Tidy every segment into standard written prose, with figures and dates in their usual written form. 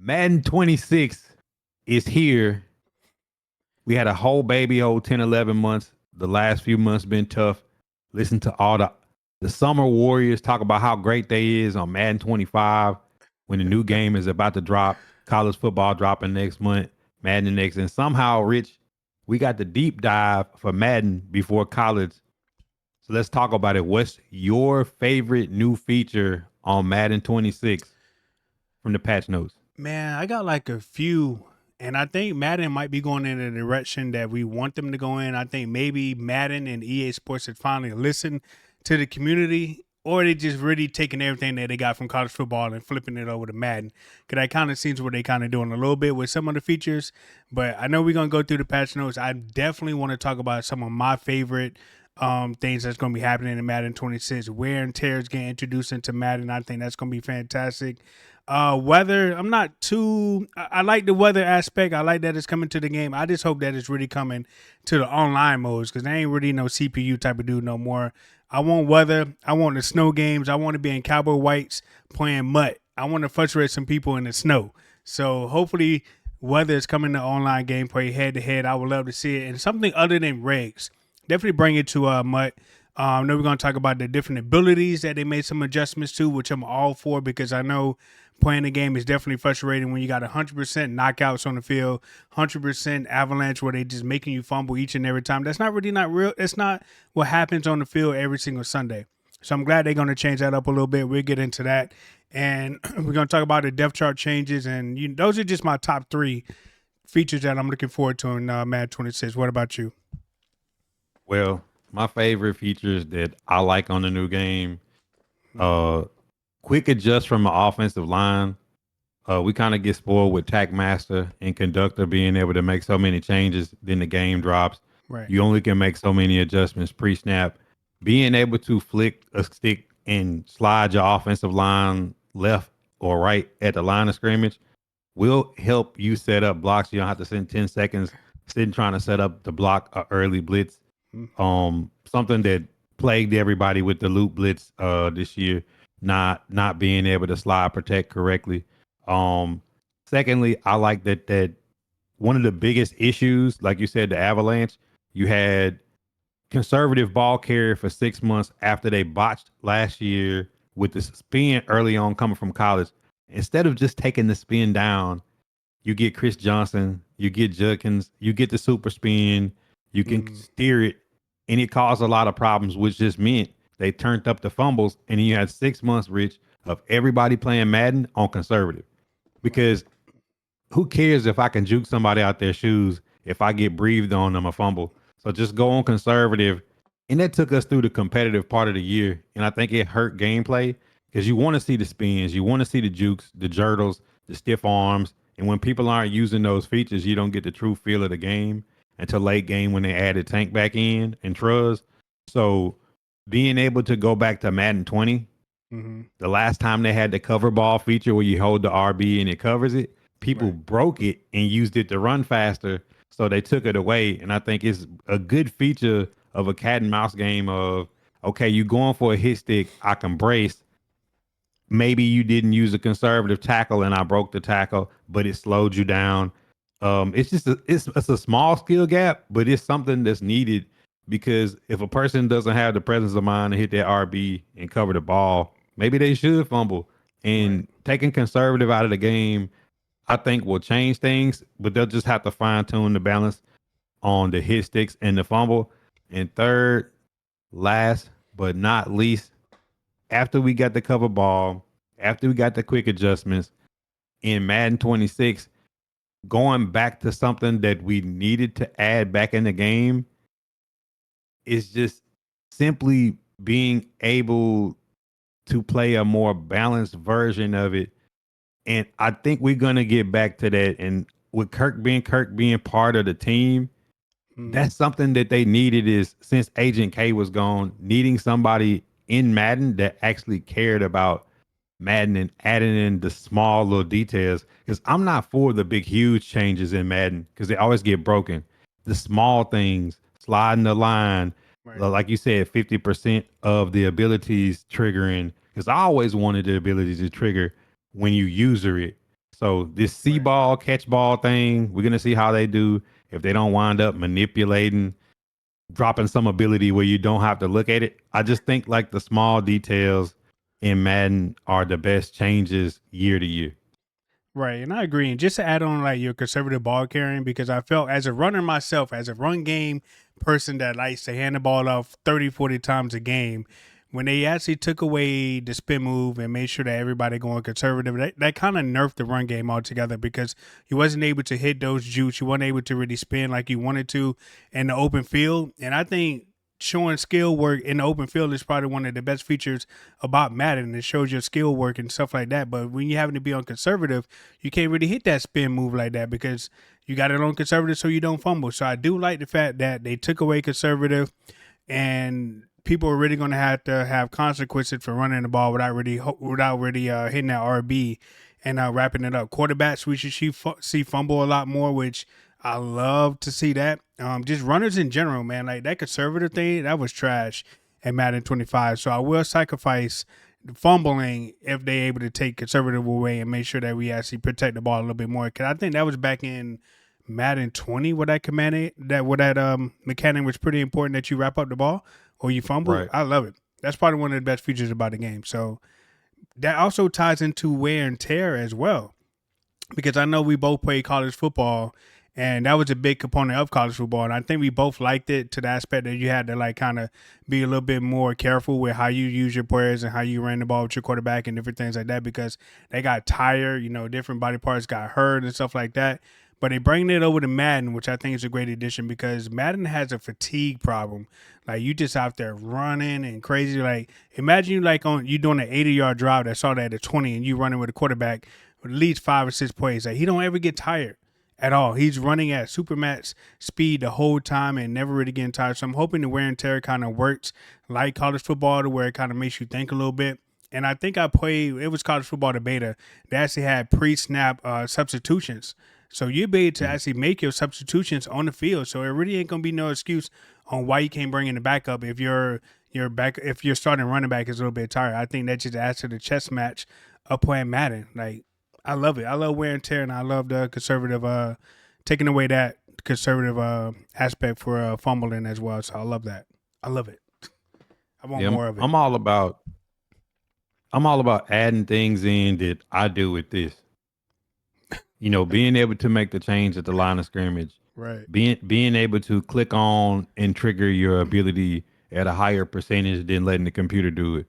Madden 26 is here. We had a whole baby old 10, 11 months. The last few months been tough. Listen to all the summer warriors talk about how great they is on Madden 25 when the new game is about to drop. College football dropping next month, Madden next. And somehow, Rich, we got the deep dive for Madden before college. So let's talk about it. What's your favorite new feature on Madden 26 from the patch notes? Man, I got like a few, and I think Madden might be going in the direction that we want them to go in. I think maybe Madden and EA Sports had finally listened to the community, or they just really taking everything that they got from college football and flipping it over to Madden. Because that kind of seems what they kind of doing a little bit with some of the features. But I know we're gonna go through the patch notes. I definitely want to talk about some of my favorite things that's going to be happening in Madden 26. Wear and tear is getting introduced into Madden. I think that's going to be fantastic. Weather, I'm not too. I like the weather aspect. I like that it's coming to the game. I just hope that it's really coming to the online modes because there ain't really no CPU type of dude no more. I want weather. I want the snow games. I want to be in cowboy whites playing mutt. I want to frustrate some people in the snow. So hopefully, weather is coming to online gameplay head to head. I would love to see it and something other than regs. Definitely bring it to Mutt. I know we're going to talk about the different abilities that they made some adjustments to, which I'm all for because I know playing the game is definitely frustrating when you got 100% knockouts on the field, 100% avalanche where they just making you fumble each and every time. That's not really not real. It's not what happens on the field every single Sunday. So I'm glad they're going to change that up a little bit. We'll get into that. And we're going to talk about the depth chart changes. And those are just my top three features that I'm looking forward to in Madden 26. What about you? Well, my favorite features that I like on the new game, uh, quick adjust from the offensive line. We kind of get spoiled with Tack Master and Conductor being able to make so many changes. Then the game drops. Right. You only can make so many adjustments pre-snap. Being able to flick a stick and slide your offensive line left or right at the line of scrimmage will help you set up blocks. You don't have to spend 10 seconds sitting trying to set up to block a early blitz. Something that plagued everybody with the loop blitz this year, not being able to slide protect correctly. Um, Secondly, I like that one of the biggest issues, like you said, the avalanche. You had conservative ball carrier for 6 months after they botched last year with the spin early on coming from college. Instead of just taking the spin down, you get Chris Johnson, you get Judkins, you get the super spin, you can steer it, and it caused a lot of problems, which just meant they turned up the fumbles, and you had 6 months, Rich, of everybody playing Madden on conservative. Because who cares if I can juke somebody out their shoes if I get breathed on them a fumble? So just go on conservative. And that took us through the competitive part of the year. And I think it hurt gameplay because you want to see the spins, you want to see the jukes, the jurtles, the stiff arms. And when people aren't using those features, you don't get the true feel of the game until late game when they added Tank back in and Truz. So being able to go back to Madden 20, the last time they had the cover ball feature where you hold the RB and it covers it, people Right. broke it and used it to run faster. So they took it away. And I think it's a good feature of a cat and mouse game of, okay, you going for a hit stick, I can brace. Maybe you didn't use a conservative tackle and I broke the tackle, but it slowed you down. It's just it's a small skill gap, but it's something that's needed because if a person doesn't have the presence of mind to hit that RB and cover the ball, maybe they should fumble. Right. And taking conservative out of the game, I think will change things, but they'll just have to fine tune the balance on the hit sticks and the fumble. And third, last but not least, after we got the cover ball, after we got the quick adjustments in Madden 26, going back to something that we needed to add back in the game is just simply being able to play a more balanced version of it. And I think we're gonna get back to that. And with Kirk being part of the team, that's something that they needed is since Agent K was gone, needing somebody in Madden that actually cared about Madden and adding in the small little details. Because I'm not for the big, huge changes in Madden because they always get broken. The small things, sliding the line, Right. like you said, 50% of the abilities triggering. Because I always wanted the ability to trigger when you user it. So this see Right. ball, catch ball thing, we're gonna see how they do. If they don't wind up manipulating, dropping some ability where you don't have to look at it. I just think like the small details in Madden are the best changes year to year. Right, and I agree. And just to add on, like your conservative ball carrying, because I felt as a runner myself, as a run game person that likes to hand the ball off 30, 40 times a game, when they actually took away the spin move and made sure that everybody going conservative, that kind of nerfed the run game altogether because you wasn't able to hit those jukes, you weren't able to really spin like you wanted to in the open field. And I think showing skill work in the open field is probably one of the best features about Madden. It shows your skill work and stuff like that. But when you having to be on conservative, you can't really hit that spin move like that because you got it on conservative so you don't fumble. So I do like the fact that they took away conservative and people are really going to have consequences for running the ball without really hitting that RB and wrapping it up. Quarterbacks we should see fumble a lot more, which I love to see that. Just runners in general, man, like that conservative thing that was trash at Madden 25. So I will sacrifice fumbling if they able to take conservative away and make sure that we actually protect the ball a little bit more. Cause I think that was back in Madden 20 where that mechanic was pretty important that you wrap up the ball or you fumble. Right. I love it. That's probably one of the best features about the game. So that also ties into wear and tear as well. Because I know we both played college football and that was a big component of college football. And I think we both liked it to the aspect that you had to like kind of be a little bit more careful with how you use your players and how you ran the ball with your quarterback and different things like that because they got tired, different body parts got hurt and stuff like that. But they bring it over to Madden, which I think is a great addition because Madden has a fatigue problem. Like you just out there running and crazy. Like imagine you doing an 80-yard drive that started at a 20 and you running with a quarterback at least 5 or 6 plays. Like he don't ever get tired at all. He's running at supermax speed the whole time and never really getting tired. So I'm hoping the wear and tear kind of works like college football to where it kind of makes you think a little bit. And I think I played, it was college football, the beta. They actually had pre-snap substitutions. So you'll be able to Mhm. actually make your substitutions on the field. So it really ain't gonna be no excuse on why you can't bring in the backup if your starting running back is a little bit tired. I think that just adds to the chess match of playing Madden. Like I love it. I love wear and tear, and I love the conservative taking away that conservative aspect for fumbling as well. So I love that. I love it. I want Yeah, more of it. I'm all about adding things in that I do with this. Being able to make the change at the line of scrimmage, Right. being able to click on and trigger your ability at a higher percentage than letting the computer do it.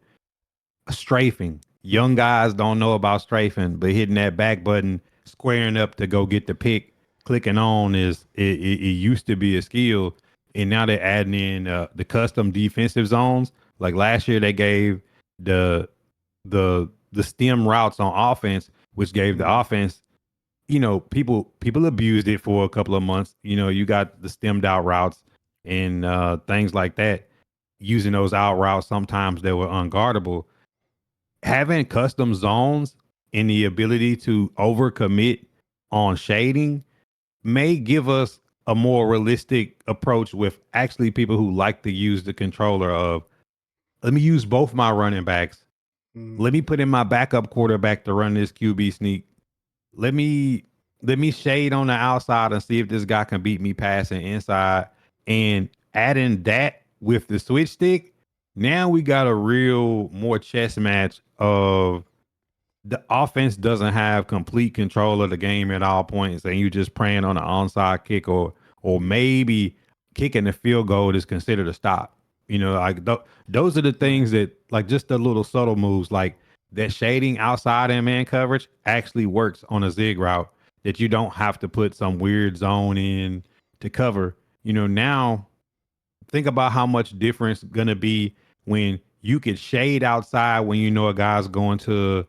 Strafing. Young Mm-hmm. guys don't know about strafing, but hitting that back button, squaring up to go get the pick, clicking on it used to be a skill, and now they're adding in the custom defensive zones. Like last year, they gave the the stem routes on offense, which gave the Mm-hmm. offense. People abused it for a couple of months. You got the stemmed out routes and things like that. Using those out routes, sometimes they were unguardable. Having custom zones and the ability to overcommit on shading may give us a more realistic approach with actually people who like to use the controller of let me use both my running backs. Mm-hmm. Let me put in my backup quarterback to run this QB sneak. Let me shade on the outside and see if this guy can beat me passing inside. And adding that with the switch stick, now we got a real more chess match of the offense doesn't have complete control of the game at all points, and you just praying on an onside kick or maybe kicking the field goal is considered a stop. Like those are the Right. things that like just the little subtle moves like that shading outside and man coverage actually works on a zig route that you don't have to put some weird zone in to cover. Now think about how much difference gonna be when you could shade outside when you know a guy's going to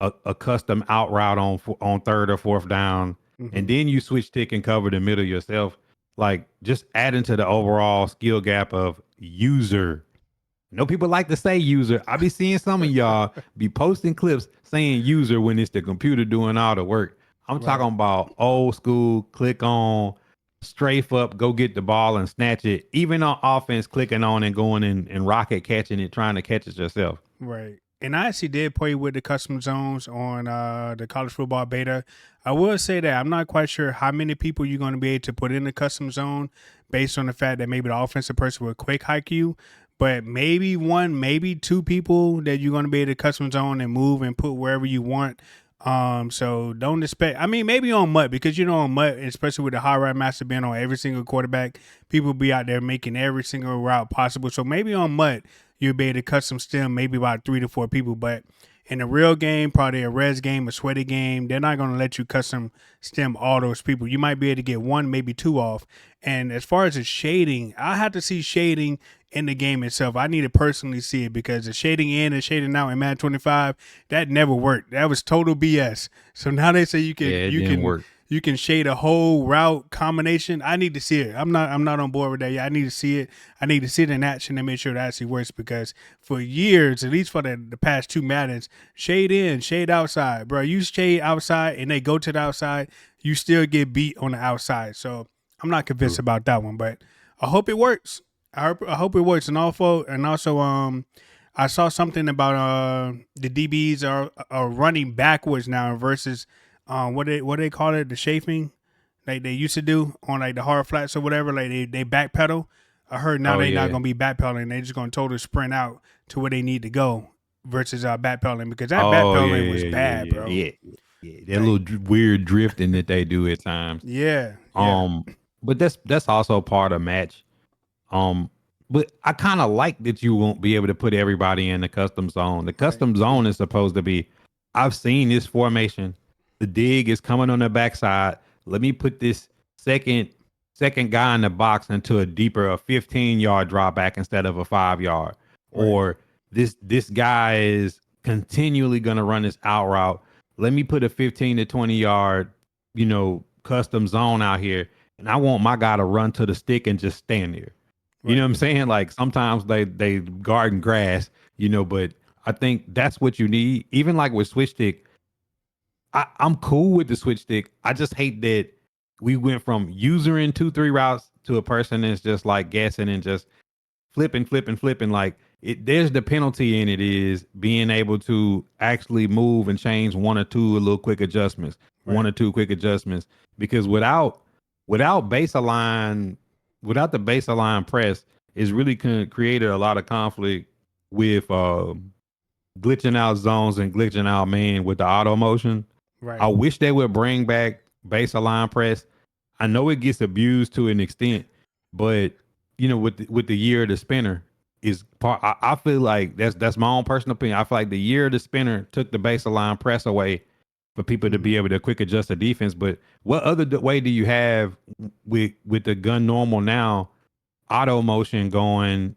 a custom out route on third or fourth down, and Mm-hmm. then you switch tick and cover the middle yourself. Like just adding to the overall skill gap of user. No people like to say user. I be seeing some of y'all be posting clips saying user when it's the computer doing all the work. I'm talking Right. about old school, click on, strafe up, go get the ball and snatch it. Even on offense, clicking on and going and rocket catching it, trying to catch it yourself. Right. And I actually did play with the custom zones on the college football beta. I will say that I'm not quite sure how many people you're going to be able to put in the custom zone based on the fact that maybe the offensive person will quick hike you, but maybe one, maybe two people that you're going to be able to custom zone and move and put wherever you want. So don't expect. I mean, maybe on MUT because on MUT, especially with the high route master being on every single quarterback, people be out there making every single route possible. So maybe on MUT you'll be able to custom stem maybe about 3 to 4 people. But in a real game, probably a res game, a sweaty game, they're not going to let you custom stem all those people. You might be able to get one, maybe two off. And as far as the shading, I have to see shading in the game itself. I need to personally see it because the shading in and shading out in Madden 25, that never worked. That was total BS. So now they say you can Yeah, it you didn't can work. you can shade a whole route combination. I need to see it. I'm not on board with that yet. I need to see it. I need to see it in action and make sure it actually works because for years, at least for the past two Maddens, shade in, shade outside. Bro, you shade outside and they go to the outside, you still get beat on the outside. So I'm not convinced True. about that one, but I hope it works. I hope it works. And also I saw something about the DBs are running backwards now versus what they call it, the chafing like they used to do on like the hard flats or whatever, like they backpedal. I heard now Oh they not yeah. gonna be backpedaling, they just gonna totally sprint out to where they need to go versus backpedaling because that Oh yeah, backpedaling was yeah, yeah, bad, yeah, bro. yeah, yeah. That Like little weird drifting that they do at times. yeah, yeah, Um, but that's also part of match. Um, but I kind of like that you won't be able to put everybody in the custom zone. The right, custom zone is supposed to be, I've seen this formation. The dig is coming on the backside. Let me put this second second guy in the box into a 15-yard drop back instead of a 5 yard. right, Or this guy is continually gonna run this out route. Let me put a 15 to 20 yard, custom zone out here. And I want my guy to run to the stick and just stand there. You know what right, I'm saying? Like sometimes they garden grass, but I think that's what you need. Even like with switch stick, I'm cool with the switch stick. I just hate that we went from usering 2-3 routes to a person that's just like guessing and just flipping, flipping, flipping. Like there's the penalty in it is being able to actually move and change one or two little quick adjustments, one right, or two quick adjustments. Because without baseline, without the baseline press, it's really created a lot of conflict with glitching out zones and glitching out man with the auto motion. I right, wish they would bring back baseline press. I know it gets abused to an extent, but with the year of the spinner is part. I feel like that's my own personal opinion. I feel like the year of the spinner took the baseline press away for people to mm-hmm. be able to quick adjust the defense. But what other way do you have with the gun normal now auto motion going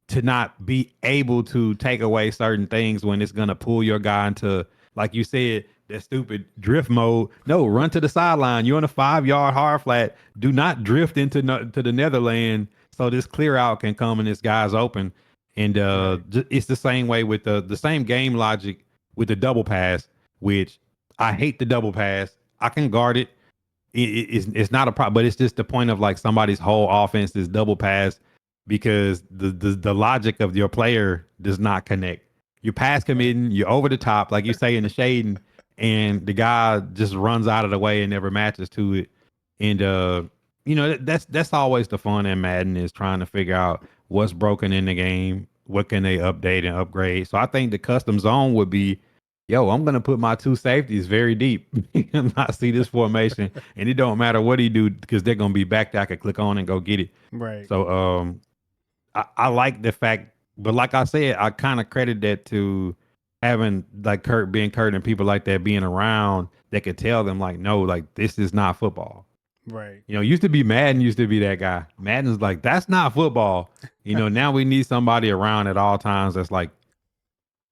to not be able to take away certain things when it's gonna pull your guy into, like you said, that stupid drift mode? No, run to the sideline. You're on a 5 yard hard flat. Do not drift into to the netherland so this clear out can come and this guy's open. And Right, it's the same way with the same game logic with the double pass, which I hate the double pass. I can guard it. It's not a problem, but it's just the point of like somebody's whole offense is double pass because the logic of your player does not connect. You're pass right, committing, you're over the top, like you say in the shading, and the guy just runs out of the way and never matches to it. And that's always the fun in Madden is trying to figure out what's broken in the game, what can they update and upgrade. So I think the custom zone would be, yo, I'm gonna put my two safeties very deep and not see this formation, and it don't matter what he do because they're gonna be back there. I could click on and go get it. right, So I like the fact, but like I said, I kind of credit that to having like Kurt being Kurt and people like that being around that could tell them like, no, like this is not football. right, Used to be Madden used to be that guy. Madden's like, that's not football. Now we need somebody around at all times that's like,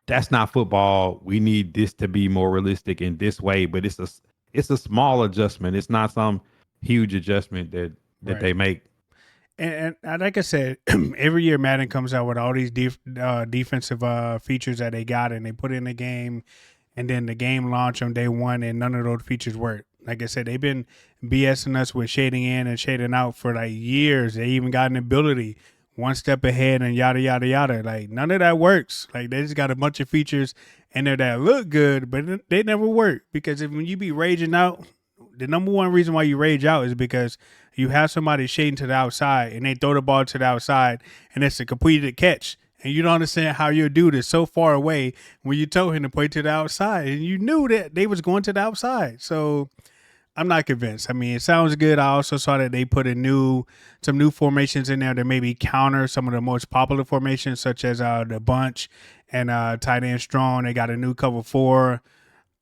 that's not football. We need this to be more realistic in this way, but it's a small adjustment. It's not some huge adjustment that right. they make. And like I said, every year Madden comes out with all these defensive features that they got and they put in the game, and then the game launch on day one, and none of those features work. Like I said, they've been BSing us with shading in and shading out for like years. They even got an ability one step ahead and yada yada yada. Like none of that works. Like they just got a bunch of features in there that look good, but they never work because when you be raging out, the number one reason why you rage out is because you have somebody shading to the outside and they throw the ball to the outside and it's a completed catch. And you don't understand how your dude is so far away when you told him to play to the outside and you knew that they was going to the outside. So I'm not convinced. I mean, it sounds good. I also saw that they put some new formations in there to maybe counter some of the most popular formations, such as the bunch and tight end strong. They got a new cover four.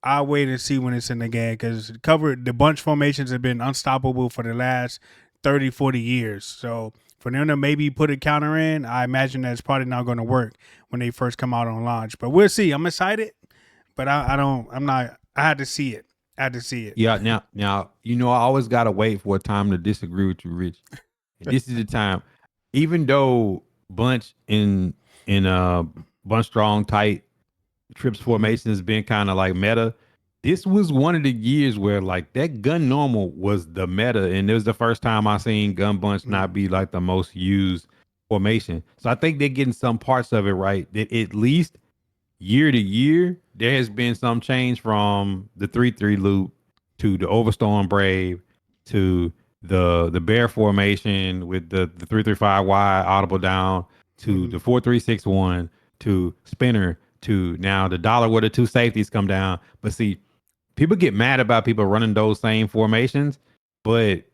I'll wait and see when it's in the game because the bunch formations have been unstoppable for the last 30, 40 years. So for them to maybe put a counter in, I imagine that's probably not going to work when they first come out on launch. But we'll see. I'm excited, but I'm not. I had to see it. I had to see it. Yeah, now I always gotta wait for a time to disagree with you, Rich. And this is the time. Even though bunch in bunch strong tight trips formation has been kind of like meta, this was one of the years where like that gun normal was the meta, and it was the first time I seen gun bunch not be like the most used formation. So I think they're getting some parts of it right. That at least year to year, there has been some change from the 3-3 loop to the Overstorm Brave to the bear formation with the 3-3-5 wide audible down to the 4-3-6-1 to spinner to now the dollar where the two safeties come down. But see, people get mad about people running those same formations, but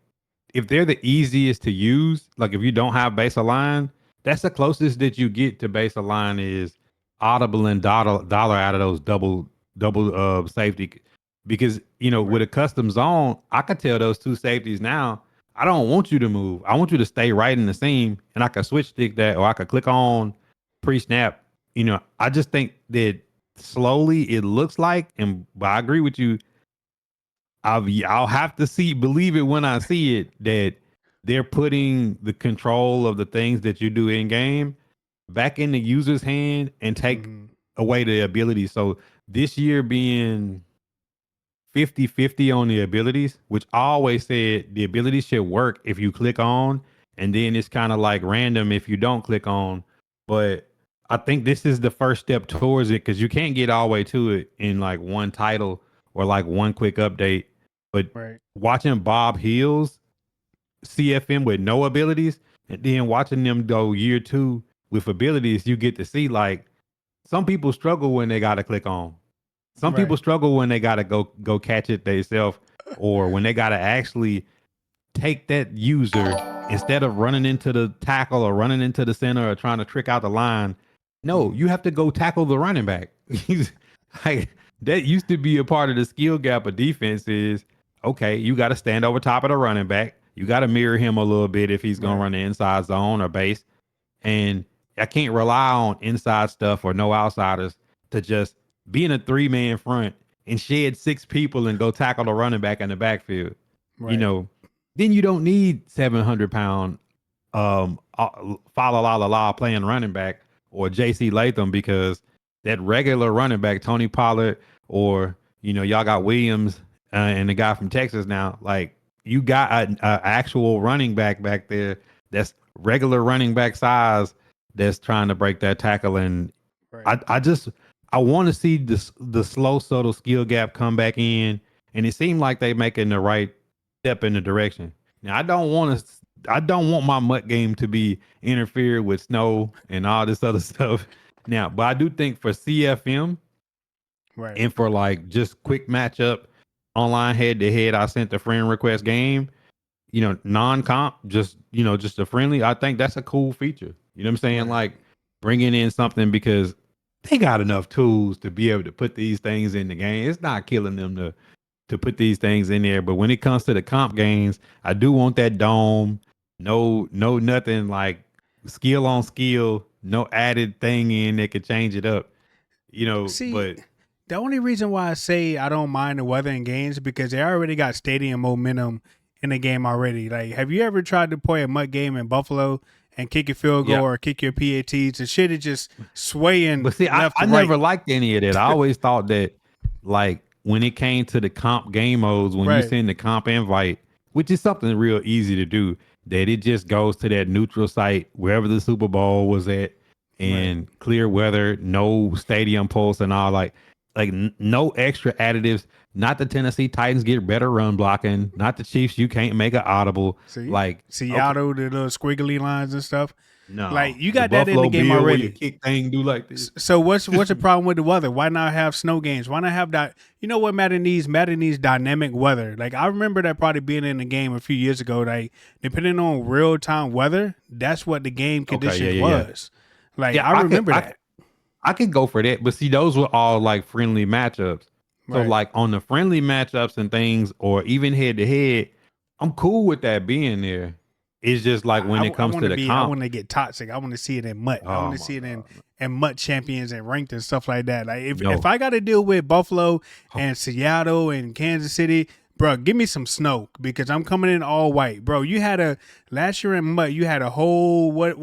if they're the easiest to use, like if you don't have base align, that's the closest that you get to base align is audible and dollar out of those double safety. Because with a custom zone, I could tell those two safeties now, I don't want you to move. I want you to stay right in the seam, and I could switch stick that, or I could click on pre-snap. I just think that slowly it looks like, but I agree with you, I'll have to believe it when I see it, that they're putting the control of the things that you do in game back in the user's hand and take away the ability. So this year being 50-50 on the abilities, which I always said the abilities should work if you click on, and then it's kind of like random if you don't click on. But I think this is the first step towards it because you can't get all the way to it in like one title or like one quick update. But watching Bob Hills CFM with no abilities and then watching them go year 2 with abilities, you get to see like some people struggle when they got to click on. Some people struggle when they got to go catch it themselves, or when they got to actually take that user instead of running into the tackle or running into the center or trying to trick out the line. No, you have to go tackle the running back. Like, that used to be a part of the skill gap of defense is, okay, you got to stand over top of the running back. You got to mirror him a little bit if he's going to run the inside zone or base. And I can't rely on inside stuff or no outsiders to just be in a 3-man front and shed 6 people and go tackle the running back in the backfield. Then you don't need 700-pound Fala La La La playing running back or JC Latham, because that regular running back, Tony Pollard, or y'all got Williams and the guy from Texas now. Like, you got an actual running back there that's regular running back size that's trying to break that tackle. And I want to see the slow, subtle skill gap come back in, and it seemed like they making the right step in the direction. Now, I don't want my MUT game to be interfered with snow and all this other stuff. Now, but I do think for CFM and for like just quick matchup online head to head, I sent a friend request game, non-comp, just a friendly. I think that's a cool feature. You know what I'm saying? Like bringing in something, because they got enough tools to be able to put these things in the game. It's not killing them to put these things in there. But when it comes to the comp games, I do want that dome. No, nothing like skill on skill, no added thing in that could change it up. See, but the only reason why I say I don't mind the weather in games is because they already got stadium momentum in the game already. Like, have you ever tried to play a MUT game in Buffalo and kick your field goal or kick your PATs? The shit is just swaying. But see, I never liked any of that. I always thought that, like, when it came to the comp game modes, when you send the comp invite, which is something real easy to do, that it just goes to that neutral site wherever the Super Bowl was at, Right. and clear weather, no stadium pulse and all, like no extra additives. Not the Tennessee Titans get better run blocking. Not the Chiefs. You can't make an audible. See, Like, okay, Seattle, the little squiggly lines and stuff. Like no, you the got that in the Buffalo game Bill where you already. kick thing do like this. So what's the problem with the weather? Why not have snow games? Why not have that? You know what Madden needs? Madden needs dynamic weather. Like I remember that probably being in the game a few years ago. Like depending on real time weather, that's what the game Okay, conditions yeah. was. Like Yeah, I remember that. I could go for that, but see, those were all like friendly matchups. So Right. like on the friendly matchups and things, or even head to head, I'm cool with that being there. It's just like when it I comes want to to the be. I comp. want to get toxic. I want to see it in MUT. I want Oh to my see it god, in MUT champions and ranked and stuff like that. Like if no. I got to deal with Buffalo Oh, and Seattle and Kansas City, bro, give me some snow because I'm coming in all white, bro. You had a last year in MUT. You had a whole what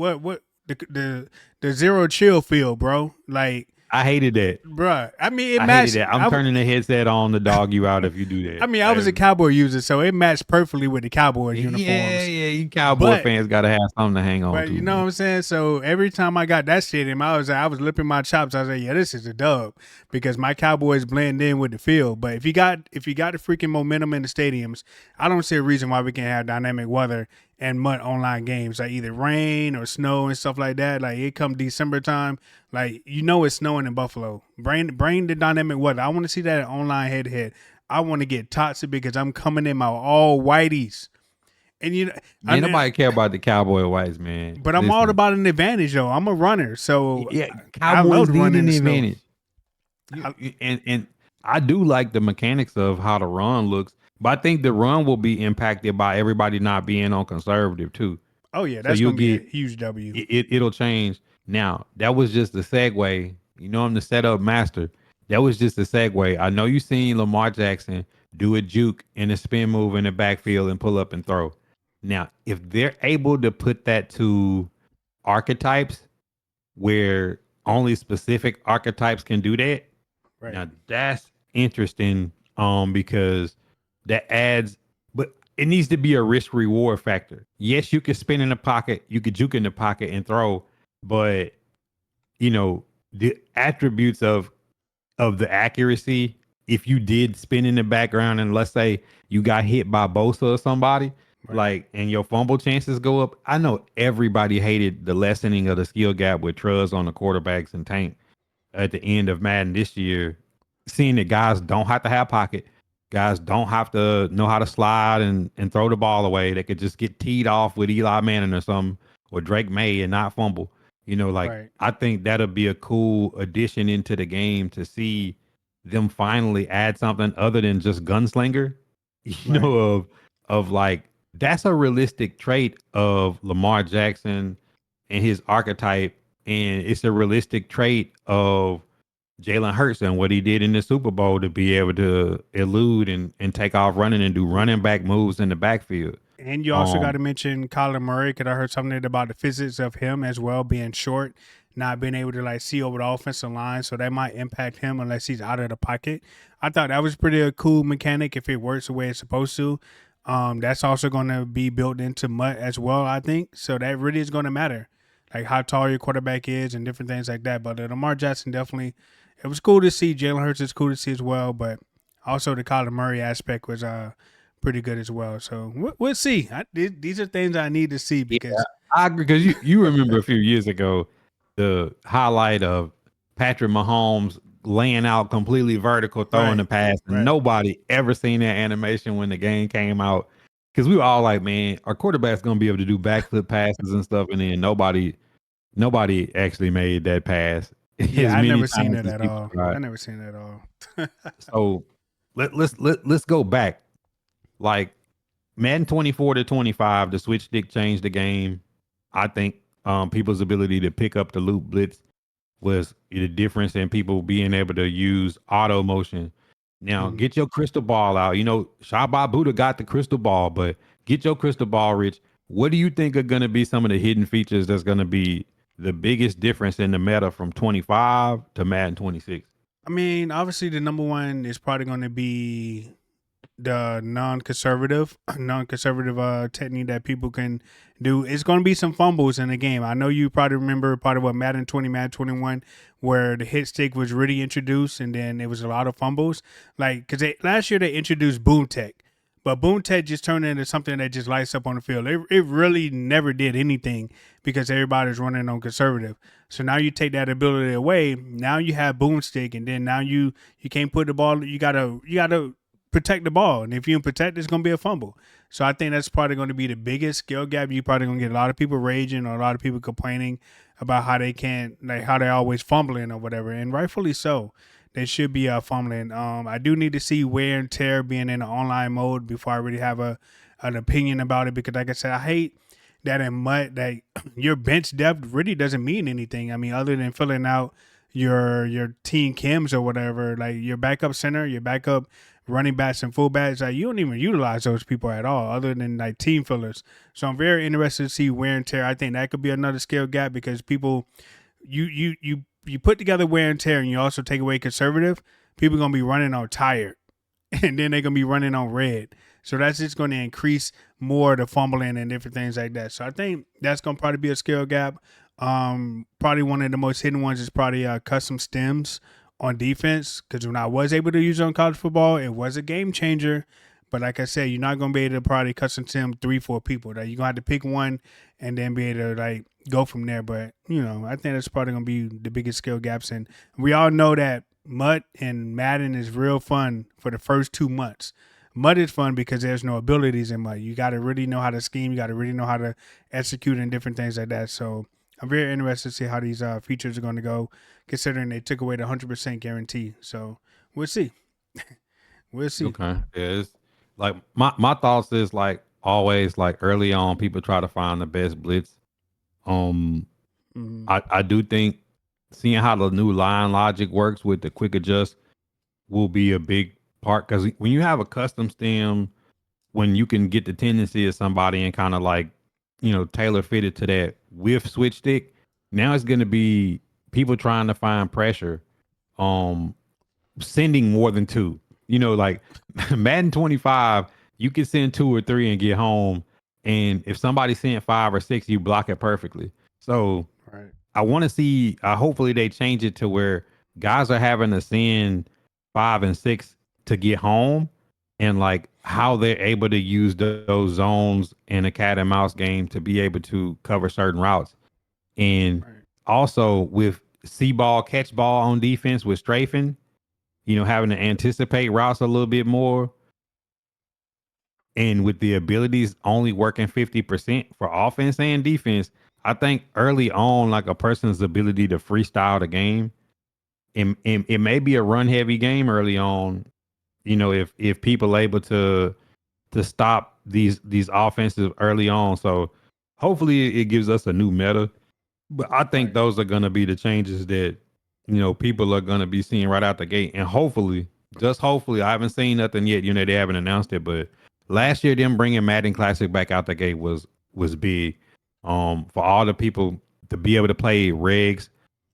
the zero chill field, bro. Like, I hated that. bro. I mean, it I hated matched. that. I'm turning the headset on to dog you out if you do I that. mean, I was a Cowboy user, so it matched perfectly with the Cowboys Yeah, uniforms. yeah. You Cowboy But fans gotta have something to hang on But to, you know what man. I'm saying? So every time I got that stadium, I was lipping my chops. I was like, yeah, this is a dub because my Cowboys blend in with the field. But if you got the freaking momentum in the stadiums, I don't see a reason why we can't have dynamic weather and MUT online games, like either rain or snow and stuff like that. Like it come December time, like you know it's snowing in Buffalo. Bring the dynamic weather. I want to see that online head to head. I want to get toxic because I'm coming in my all whiteys. And you know, Man, nobody care about the Cowboy whites, man. but I'm all Listen, about an advantage though. I'm a runner, so yeah, I Cowboys love need running in an the snow. advantage. I, And I do like the mechanics of how the run looks, but I think the run will be impacted by everybody not being on conservative too. oh yeah, So that's you'll gonna be a get huge W. it'll change. Now that was just the segue. You know I'm the setup master. That was just a segue. I know you seen Lamar Jackson do a juke and a spin move in the backfield and pull up and throw. Now, if they're able to put that to archetypes where only specific archetypes can do that, Right, now that's interesting. Because that adds, but it needs to be a risk reward factor. Yes, you could spin in the pocket, you could juke in the pocket and throw, but you know the attributes of the accuracy. If you did spin in the background and let's say you got hit by Bosa or somebody, right, like, and your fumble chances go up. I know everybody hated the lessening of the skill gap with Truz on the quarterbacks and Tank at the end of Madden this year, seeing that guys don't have to have pocket, guys don't have to know how to slide and throw the ball away. They could just get teed off with Eli Manning or something or Drake May and not fumble. Like right, I think that'll be a cool addition into the game to see them finally add something other than just gunslinger. You right. know, of like that's a realistic trait of Lamar Jackson and his archetype, and it's a realistic trait of Jalen Hurts and what he did in the Super Bowl to be able to elude and take off running and do running back moves in the backfield. And you also got Um, to mention Kyler Murray because I heard something about the physics of him as well being short, not being able to like see over the offensive line, so that might impact him unless he's out of the pocket. I thought that was pretty a cool mechanic if it works the way it's supposed to. That's also going to be built into MUT as well, I think. So that really is going to matter, like how tall your quarterback is and different things like that. But Lamar Jackson definitely, it was cool to see. Jalen Hurts is cool to see as well, but also the Kyler Murray aspect was pretty good as well. So we'll see. These are things I need to see yeah, because I agree because you remember a few years ago the highlight of Patrick Mahomes laying out completely vertical, throwing the right, pass, and right. nobody ever seen that animation when the game came out. Because we were all like, man, our quarterback's gonna be able to do backflip passes and stuff, and then nobody actually made that pass as Yeah, I many never seen times it as at people all. tried. I never seen it at all. So let's go back. Like Madden 24 to 25, the switch stick changed the game. I think people's ability to pick up the loop blitz was the difference in people being able to use auto motion. Now, Mhm. get your crystal ball out. Shabba Buddha got the crystal ball, but get your crystal ball, Rich. What do you think are going to be some of the hidden features that's going to be the biggest difference in the meta from 25 to Madden 26? I mean, obviously the number one is probably going to be the non-conservative technique that people can do. It's going to be some fumbles in the game. I know you probably remember part of what Madden 20, Madden 21, where the hit stick was really introduced, and then it was a lot of fumbles. Like because last year they introduced Boom Tech, but Boom Tech just turned into something that just lights up on the field. It really never did anything because everybody's running on conservative. So now you take that ability away. Now you have Boomstick, and then now you can't put the ball. You gotta protect the ball, and if you don't protect, it's gonna be a fumble. So I think that's probably going to be the biggest skill gap. You probably gonna get a lot of people raging or a lot of people complaining about how they can't, like how they're always fumbling or whatever, and rightfully so. They should be fumbling. I do need to see wear and tear being in the online mode before I really have an opinion about it, because like I said, I hate that in mud that your bench depth really doesn't mean anything. I mean, other than filling out your team chems or whatever, like your backup center, your backup running backs and fullbacks, like you don't even utilize those people at all, other than like team fillers. So I'm very interested to see wear and tear. I think that could be another skill gap because people, you put together wear and tear, and you also take away conservative. People gonna be running on tired, and then they're gonna be running on red. So that's just going to increase more the fumbling and different things like that. So I think that's going to probably be a skill gap. Probably one of the most hidden ones is probably custom stems on defense, because when I was able to use it on college football, it was a game changer. But like I said, you're not going to be able to probably custom stem 3-4 people. Like you're going to have to pick one and then be able to like go from there. But I think that's probably going to be the biggest skill gaps. And we all know that Mud and Madden is real fun for the first 2 months. Mud is fun because there's no abilities in Mud. You got to really know how to scheme. You got to really know how to execute and different things like that. So I'm very interested to see how these features are going to go, considering they took away the 100% guarantee. So we'll see. We'll see. Okay. Yeah, it's like my thoughts is like always like early on people try to find the best blitz. Um Mm-hmm. I do think seeing how the new line logic works with the quick adjust will be a big part, because when you have a custom stem, when you can get the tendency of somebody and kind of like, tailor fitted to that with switch stick, now it's going to be people trying to find pressure, um, sending more than two. Like Madden 25, you can send two or three and get home. And if somebody sent five or six, you block it perfectly. So Right. I want to see. Hopefully, they change it to where guys are having to send five and six to get home, and like how they're able to use those zones in a cat and mouse game to be able to cover certain routes, and Right. also with see ball, catch ball on defense with strafing. Having to anticipate routes a little bit more, and with the abilities only working 50% for offense and defense. I think early on, like a person's ability to freestyle the game, it may be a run heavy game early on. If people able to stop these offenses early on, so hopefully it gives us a new meta. But I think Right. those are going to be the changes that people are going to be seeing right out the gate, and hopefully, just hopefully, I haven't seen nothing yet. They haven't announced it, but last year them bringing Madden Classic back out the gate was big. For all the people to be able to play regs,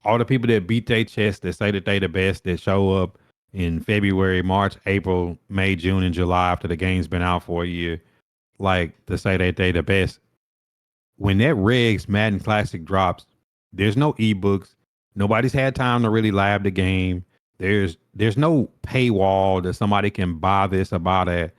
all the people that beat their chest, that say that they the best, that show up in February, March, April, May, June, and July after the game's been out for a year, like to say that they the best. When that regs Madden Classic drops, there's no ebooks. Nobody's had time to really lab the game. There's no paywall that somebody can buy this or buy that.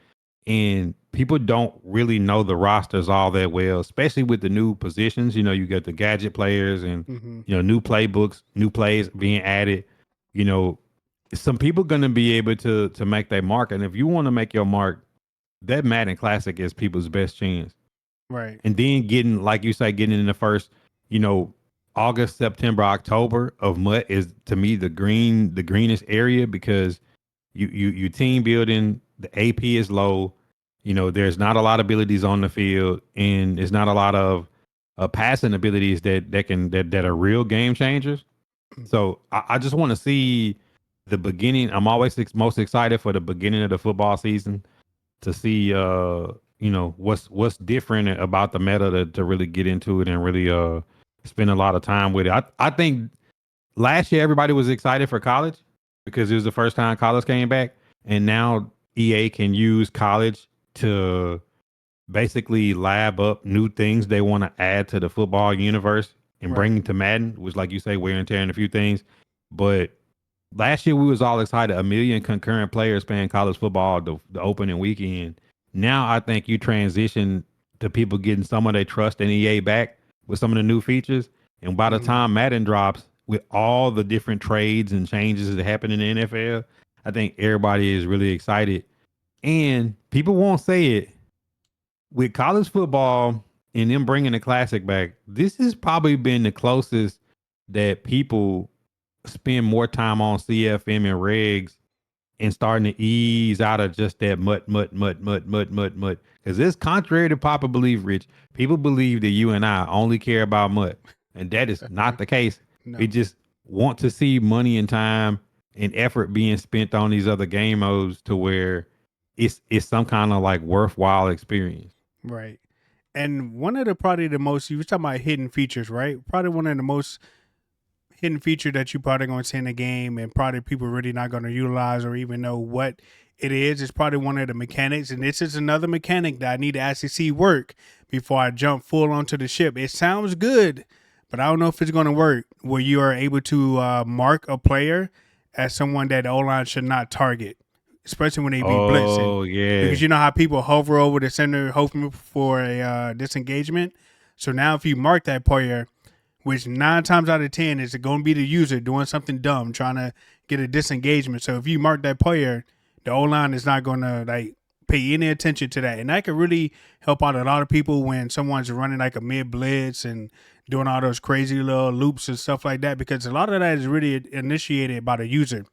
And people don't really know the rosters all that well, especially with the new positions. You got the gadget players and Mm-hmm. new playbooks, new plays being added. You know, some people gonna be able to make their mark. And if you want to make your mark, that Madden Classic is people's best chance. Right. And then getting, like you say, getting in the first, you know, August, September, October of MUT is to me the greenest area, because you team building, the AP is low, there's not a lot of abilities on the field, and there's not a lot of passing abilities that are real game changers. So I just want to see the beginning. I'm always most excited for the beginning of the football season to see what's different about the meta to really get into it and really spend a lot of time with it. I think last year everybody was excited for college because it was the first time college came back, and now EA can use college to basically lab up new things they want to add to the football universe and Right. bring to Madden, which, like you say, wear and tear and a few things. But last year we was all excited, a million concurrent players playing college football the opening weekend. Now I think you transition to people getting some of their trust in EA back with some of the new features. And by the Mhm. time Madden drops, with all the different trades and changes that happen in the NFL, I think everybody is really excited. And people won't say it, with college football and them bringing the classic back, this has probably been the closest that people spend more time on CFM and regs and starting to ease out of just that mutt. Because it's contrary to popular belief, Rich. People believe that you and I only care about mutt, and that is not the case. We No. just want to see money and time and effort being spent on these other game modes to where it's some kind of like worthwhile experience. Right. And one of the probably the most you were talking about hidden features, right? Probably one of the most hidden feature that you probably going to see in the game, and probably people really not going to utilize or even know what it is. It's probably one of the mechanics, and this is another mechanic that I need to actually see work before I jump full onto the ship. It sounds good, but I don't know if it's going to work. Where you are able to mark a player as someone that the O line should not target, especially when they be blitzing, Oh because yeah. you know how people hover over the center hoping for a disengagement. So now if you mark that player, which 9 times out of 10 is going to be the user doing something dumb, trying to get a disengagement. So if you mark that player, the O line is not going to like pay any attention to that, and that could really help out a lot of people when someone's running like a mid blitz and doing all those crazy little loops and stuff like that, because a lot of that is really initiated by the user.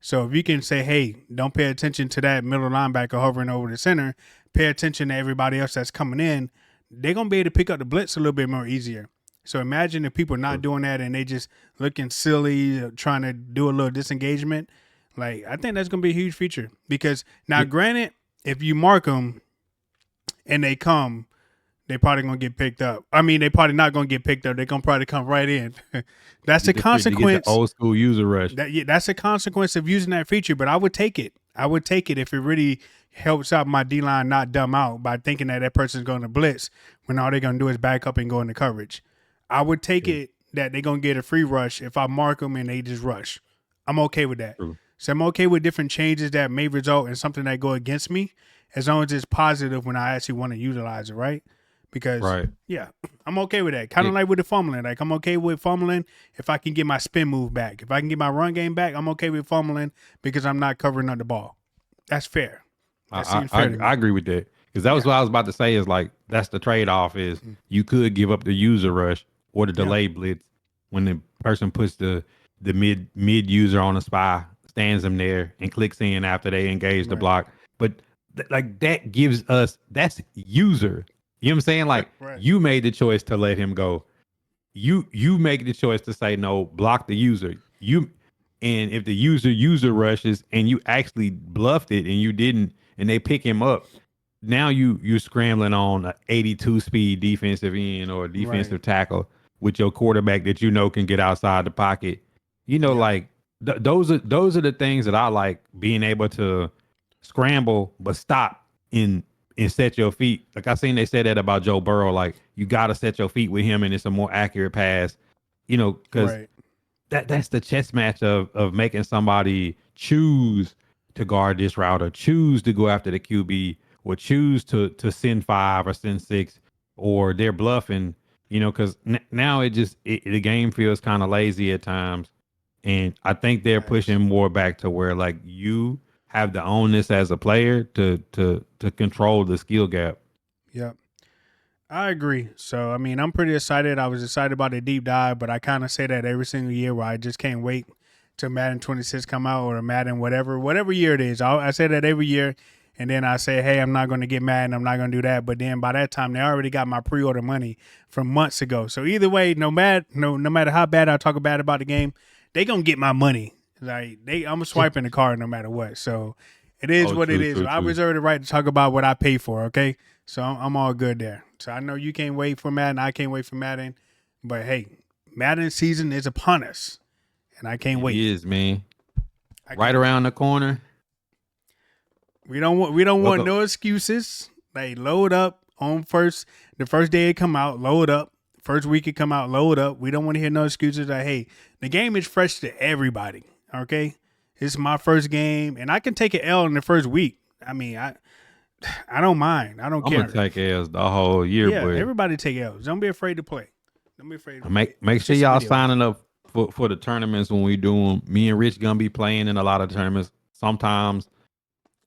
So if you can say, hey, don't pay attention to that middle linebacker hovering over the center, pay attention to everybody else that's coming in, they're going to be able to pick up the blitz a little bit more easier. So imagine if people are not doing that and they just looking silly, trying to do a little disengagement. Like, I think that's going to be a huge feature, because now, Yeah, granted, if you mark them and they come, they probably going to get picked up. I mean, they probably not going to get picked up. They're going to probably come right in. That's a you get the consequence. old school user rush. That's a consequence of using that feature, but I would take it. I would take it if it really helps out my D line not dumb out by thinking that that person's going to blitz when all they're going to do is back up and go into coverage. I would take True. it that they're going to get a free rush if I mark them and they just rush. I'm okay with that. True. So I'm okay with different changes that may result in something that go against me, as long as it's positive when I actually want to utilize it, right? Because Right. yeah, I'm okay with that. Kind Yeah. of like with the fumbling. Like, I'm okay with fumbling if I can get my spin move back. If I can get my run game back, I'm okay with fumbling because I'm not covering up the ball. That's fair. That I seems fair to I me. agree with that, because that was Yeah. what I was about to say. Is like that's the trade off. Is Mhm. you could give up the user rush or the Yeah. delay blitz when the person puts the mid user on a spy, stands them there, and clicks in after they engage the Right. block. But like that gives us, that's user. You know what I'm saying? Like Right. you made the choice to let him go. You make the choice to say no, block the user. You, and if the user rushes and you actually bluffed it and you didn't, and they pick him up, now you're scrambling on a 82 speed defensive end or Right. defensive tackle with your quarterback that you know can get outside the pocket. Yep. Like those are the things that I like, being able to scramble but stop and set your feet. Like I seen they said that about Joe Burrow. Like you got to set your feet with him, and it's a more accurate pass. Because Right. that's the chess match of making somebody choose to guard this route or choose to go after the QB or choose to send five or send six, or they're bluffing. Because now the game feels kind of lazy at times, and I think they're Facts. pushing more back to where like you have to own this as a player to control the skill gap. Yep. I agree. So, I mean, I'm pretty excited. I was excited about the deep dive, but I kind of say that every single year where I just can't wait till Madden 26 come out, or Madden whatever year it is. I say that every year, and then I say, hey, I'm not going to get Madden. I'm not going to do that. But then by that time, they already got my pre-order money from months ago. So either way, no matter how bad I talk bad about the game, they gonna get my money. Like, I'm swiping the card no matter what. So it is Oh, what it true, is. true, I true. reserve the right to talk about what I pay for. Okay. So I'm all good there. So I know you can't wait for Madden. I can't wait for Madden. But hey, Madden season is upon us, and I can't It wait. is, man. I Right can't wait. around the corner. We don't want Welcome. no excuses. Like load up on the first day it come out, load up. First week it come out, load up. We don't want to hear no excuses like, hey, the game is fresh to everybody. Okay. It's my first game and I can take an L in the first week. I mean, I don't mind. I don't I'm care. gonna take L's the whole year, Yeah, but everybody take L's. Don't be afraid to play. Don't be afraid to play. make It's sure just a y'all video game. signing up for the tournaments when we do them. Me and Rich gonna be playing in a lot of tournaments. Sometimes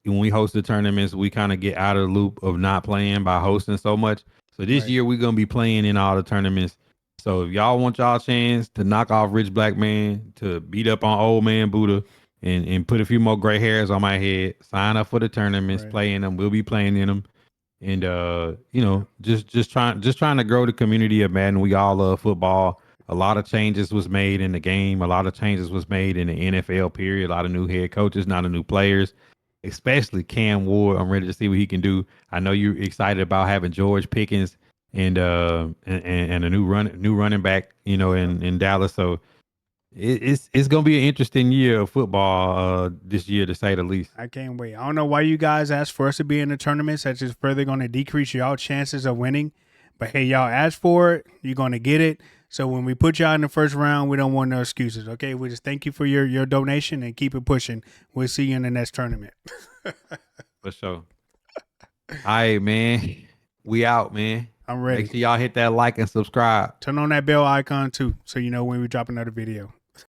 when we host the tournaments, we kind of get out of the loop of not playing by hosting so much. So this Right. year we're gonna be playing in all the tournaments. So if y'all want y'all chance to knock off Richblkman, to beat up on old man Buddha, and put a few more gray hairs on my head, sign up for the tournaments, Right. play in them. We'll be playing in them. And Yeah. just trying to grow the community of Madden. We all love football. A lot of changes was made in the game. A lot of changes was made in the NFL period. A lot of new head coaches, not a new players, especially Cam Ward. I'm ready to see what he can do. I know you're excited about having George Pickens and a new running back, Yep. in Dallas. So it's gonna be an interesting year of football this year, to say the least. I can't wait. I don't know why you guys asked for us to be in the tournaments. That's just further going to decrease y'all chances of winning. But hey, y'all asked for it. You're going to get it. So when we put y'all in the first round, we don't want no excuses. Okay, we just thank you for your donation and keep it pushing. We'll see you in the next tournament. For sure. All right, man. We out, man. I'm Make ready. sure y'all hit that like and subscribe. Turn on that bell icon too, so you know when we drop another video.